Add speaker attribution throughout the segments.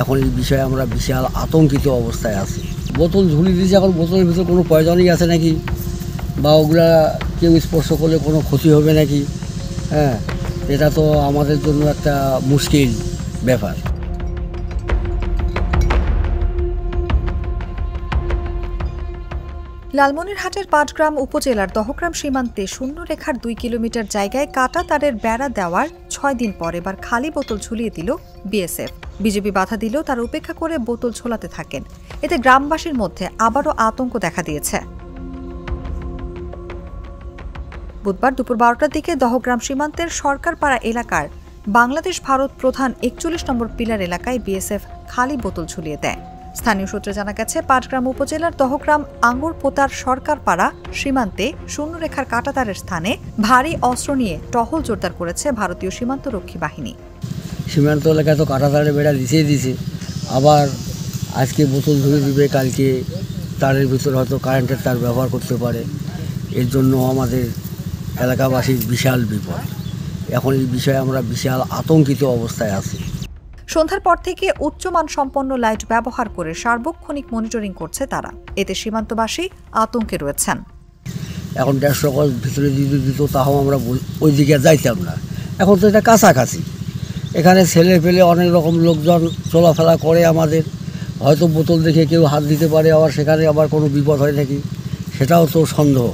Speaker 1: এখন এই বিষয়ে আমরা বিশাল আতঙ্কিত অবস্থায় আছি। বোতল ঝুলিয়ে দিয়েছে, এখন বোতলের ভিতরে কোনো পয়জনই আছে নাকি, বা ওগুলা কেউ স্পর্শ করলে কোনো ক্ষতি হবে নাকি, হ্যাঁ, এটা তো আমাদের জন্য একটা মুশকিল ব্যাপার।
Speaker 2: লালমনিরহাটের পাটগ্রাম উপজেলার দহগ্রাম সীমান্তে শূন্যরেখার 2 কিলোমিটার জায়গায় কাটা তারের বেড়া দেওয়ার 6 দিন পর এবার খালি বোতল ঝুলিয়ে দিল বিএসএফ। বিজেপি বাধা দিলেও তারা উপেক্ষা করে বোতল ঝোলাতে থাকেন। এতে গ্রামবাসীর মধ্যে আবারও আতঙ্ক দেখা দিয়েছে। বুধবার দুপুর 12টার দিকে দহগ্রাম সীমান্তের সরকারপাড়া এলাকার বাংলাদেশ ভারত প্রধান 41 নম্বর পিলার এলাকায় বিএসএফ খালি বোতল ঝুলিয়ে দেয়। স্থানীয় সূত্রে জানা গেছে, পাটগ্রাম উপজেলার দহগ্রাম আঙ্গুরপোতার সরকারপাড়া সীমান্তে শূন্যরেখার কাঁটাতারের স্থানে ভারী অস্ত্র নিয়ে টহল জোরদার করেছে ভারতীয় সীমান্তরক্ষী বাহিনী।
Speaker 1: সীমান্ত এলাকায় তো কাঁটাতারের বেড়া দিছে, আবার আজকে বোতল ঝুলিয়ে দিবে, কালকে তারের ভিতরে হয়তো কারেন্টের তার ব্যবহার করতে পারে। এর জন্য আমাদের এলাকাবাসীর বিশাল বিপদ। এখন এই বিষয়ে আমরা বিশাল আতঙ্কিত অবস্থায় আছি।
Speaker 2: সন্ধ্যার পর থেকে উচ্চমান সম্পন্ন লাইট ব্যবহার করে সার্বক্ষণিক মনিটরিং করছে তারা। এতে সীমান্তবাসী আতঙ্কে রয়েছেন।
Speaker 1: এখন 150 গজ ভিতরে দিত, তাও আমরা ওই দিকে যাইতাম না। এখন তো এটা কাছাকাছি, এখানে ছেলে পেলে অনেক রকম লোকজন চলাফেরা করে, আমাদের হয়তো বোতল দেখে কেউ হাত দিতে পারে, আবার সেখানে আবার কোনো বিপদ হয় নাকি সেটাও তো সন্দেহ।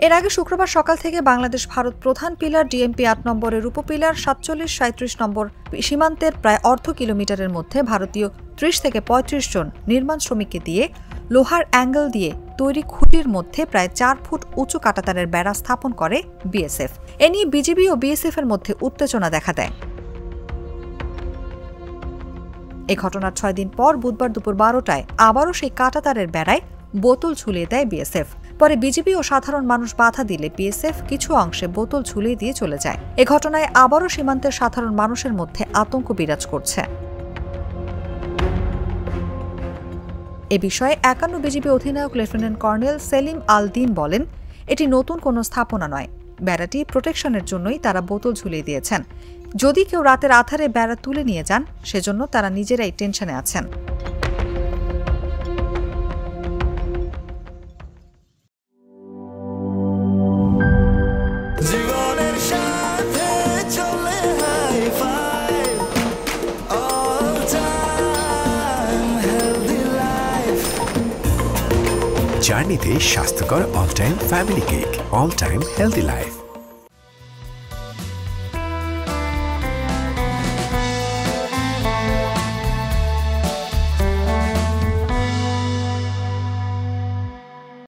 Speaker 2: এর আগে শুক্রবার সকাল থেকে বাংলাদেশ ভারত প্রধান পিলার ডিএমপি 8 নম্বরের উপপিলার 47-37 নম্বর সীমান্তের প্রায় অর্ধ কিলোমিটারের মধ্যে ভারতীয় 30 থেকে 35 জন নির্মাণ শ্রমিককে দিয়ে লোহার অ্যাঙ্গেল দিয়ে তৈরি খুঁটির মধ্যে প্রায় 4 ফুট উঁচু কাঁটাতারের বেড়া স্থাপন করে বিএসএফ। এ নিয়ে বিজিবি ও বিএসএফ এর মধ্যে উত্তেজনা দেখা দেয়। এ ঘটনার 6 দিন পর বুধবার দুপুর 12টায় আবারও সেই কাঁটাতারের বেড়ায় বোতল ঝুলিয়ে দেয় বিএসএফ। পরে বিজিবি ও সাধারণ মানুষ বাধা দিলে বিএসএফ কিছু অংশে বোতল ঝুলিয়ে দিয়ে চলে যায়। এ ঘটনায় আবারও সীমান্তের সাধারণ মানুষের মধ্যে আতঙ্ক বিরাজ করছে। এ বিষয়ে 51 বিজিবি অধিনায়ক লেফটেন্যান্ট কর্নেল সেলিম আল দিন বলেন, এটি নতুন কোনো স্থাপনা নয়, বেড়াটি প্রোটেকশনের জন্যই তারা বোতল ঝুলিয়ে দিয়েছেন। যদি কেউ রাতের আধারে বেড়া তুলে নিয়ে যান, সেজন্য তারা নিজেরাই টেনশনে আছেন।
Speaker 3: জার্নিতে স্বাস্থ্যকর all time family cake, all time healthy life.